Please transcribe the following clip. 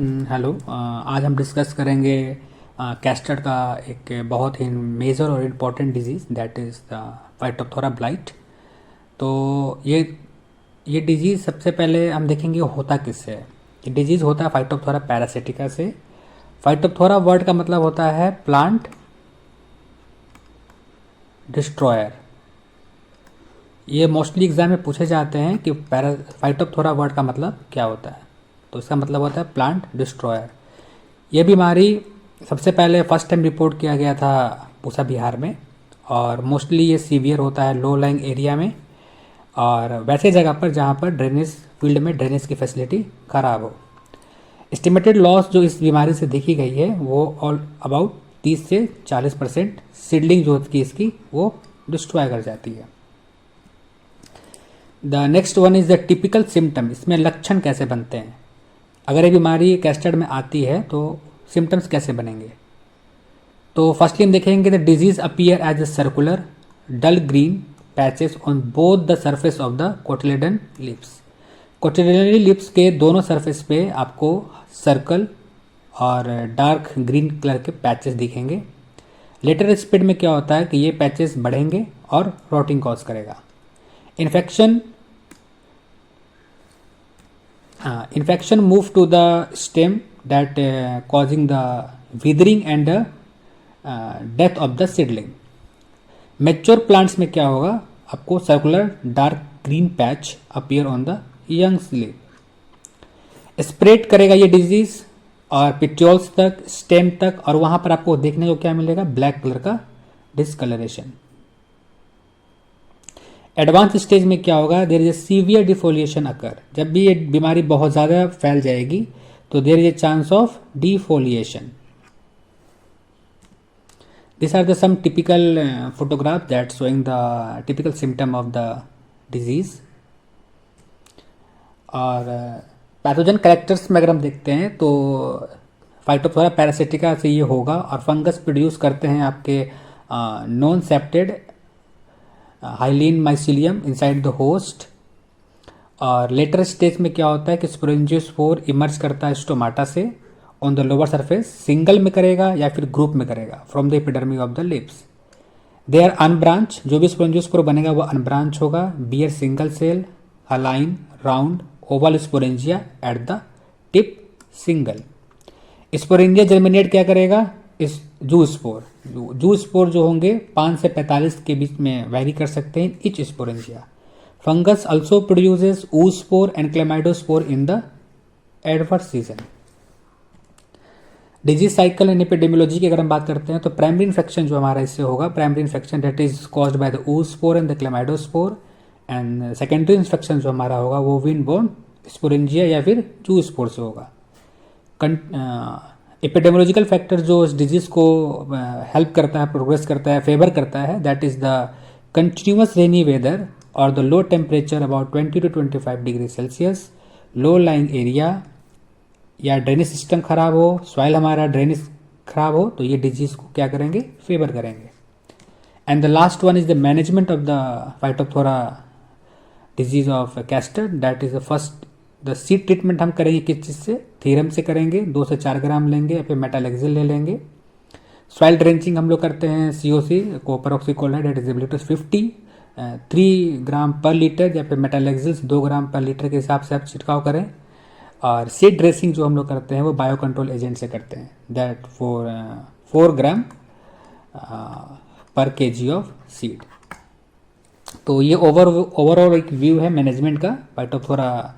Hello. आज हम discuss करेंगे कैस्टर का एक बहुत ही मेजर और important disease that is the Phytophthora blight. तो ये डिजीज़ सबसे पहले हम देखेंगे होता किससे है। ये डिजीज़ होता है फाइटोप्थोरा पैरासिटिका से। फाइटोप्थोरा वर्ड का मतलब होता है प्लांट डिस्ट्रॉयर। ये मोस्टली एग्जाम में पूछे जाते हैं कि फाइटोप्थोरा वर्ड का मतलब क्या होता है। तो इसका मतलब होता है प्लांट डिस्ट्रॉयर। ये बीमारी सबसे पहले फर्स्ट टाइम रिपोर्ट किया गया था पूसा बिहार में, और मोस्टली ये सीवियर होता है लो लाइंग एरिया में और वैसे जगह पर जहाँ पर ड्रेनेज फील्ड में ड्रेनेज की फैसिलिटी ख़राब हो। एस्टिमेटेड लॉस जो इस बीमारी से देखी गई है वो ऑल अबाउट 30 से 40% सीडलिंग जो की इसकी वो डिस्ट्रॉय कर जाती है। The next one is the typical symptom. इसमें लक्षण कैसे बनते हैं, अगर ये बीमारी कैस्टर्ड में आती है तो सिम्टम्स कैसे बनेंगे। तो फर्स्टली हम देखेंगे the disease appear as a circular dull green patches on both the surface of the cotyledon leaves. Cotyledonary leaves के दोनों सरफेस पे आपको सर्कल और डार्क ग्रीन कलर के पैचेस दिखेंगे। लेटर स्पीड में क्या होता है कि ये पैचेस बढ़ेंगे और रॉटिंग कॉज करेगा। Infection move to the stem that causing the withering and death of the seedling. Mature plants में क्या होगा, आपको circular dark green patch appear on the young leaf. Spread करेगा ये डिजीज और पिट्यूल्स तक, स्टेम तक, और वहाँ पर आपको देखने को क्या मिलेगा, ब्लैक कलर का डिस्कलरेशन। एडवांस स्टेज में क्या होगा, there is a severe defoliation occur. जब भी ये बीमारी बहुत ज़्यादा फैल जाएगी तो there is a chance of defoliation. This are the some typical photograph that showing the typical symptom of the disease. और पैथोजन कैरेक्टर्स में अगर हम देखते हैं तो फाइटोप्थोरा पैरासिटिका से ये होगा, और फंगस प्रोड्यूस करते हैं आपके non septate hyaline mycelium inside the host. और लेटर स्टेज में क्या होता है कि स्पोरेंजियोस्पोर इमर्ज करता है स्टोमाटा से on the lower surface, single में करेगा या फिर ग्रुप में करेगा from the epidermis of the leaves. They are unbranched, जो भी स्पोरेंजियोस्पोर बनेगा वो अनब्रांच होगा। Bear single cell, hyaline, round, oval sporangia at the tip single. Sporangia germinate क्या करेगा, इस जू स्पोर जो होंगे 5 से 45 के बीच में वैरी कर सकते हैं each sporangia. Fungus also produces oospore and chlamydospore in the adverse season. Disease cycle and epidemiology की अगर हम बात करते हैं तो प्राइमरी इन्फेक्शन जो हमारा इससे होगा, primary infection that is caused by the oospore and the chlamydospore. And secondary infection जो हमारा होगा वो विन बोर्न स्पोरेंजिया या फिर जू स्पोर से होगा। एपिडेमियोलॉजिकल फैक्टर जो इस डिजीज को हेल्प करता है, प्रोग्रेस करता है, फेवर करता है, that is the continuous rainy weather और the low temperature about 20 to 25 degree Celsius, low lying area, या ड्रेनेज सिस्टम खराब हो, सॉइल हमारा ड्रेनेज खराब हो, तो ये डिजीज को क्या करेंगे, फेवर करेंगे। And the last one is the management of the Phytophthora disease of castor, that is the first the seed treatment हम करेंगे किस चीज़ से, थीरम से करेंगे, 2 से 4 ग्राम लेंगे या फिर मेटालेक्सिल ले लेंगे। सॉइल ड्रेंचिंग हम लोग करते हैं COC copper oxychloride at is 50 3 gram per litre, या फिर मेटालेक्सिल 2 ग्राम पर लीटर के हिसाब से आप छिड़काव करें। और सीड ड्रेसिंग जो हम लोग करते हैं वो बायो कंट्रोल एजेंट से करते हैं, दैट 4 ग्राम पर kg ऑफ सीड। तो ये ओवरऑल एक व्यू है मैनेजमेंट का फाइटोप्थोरा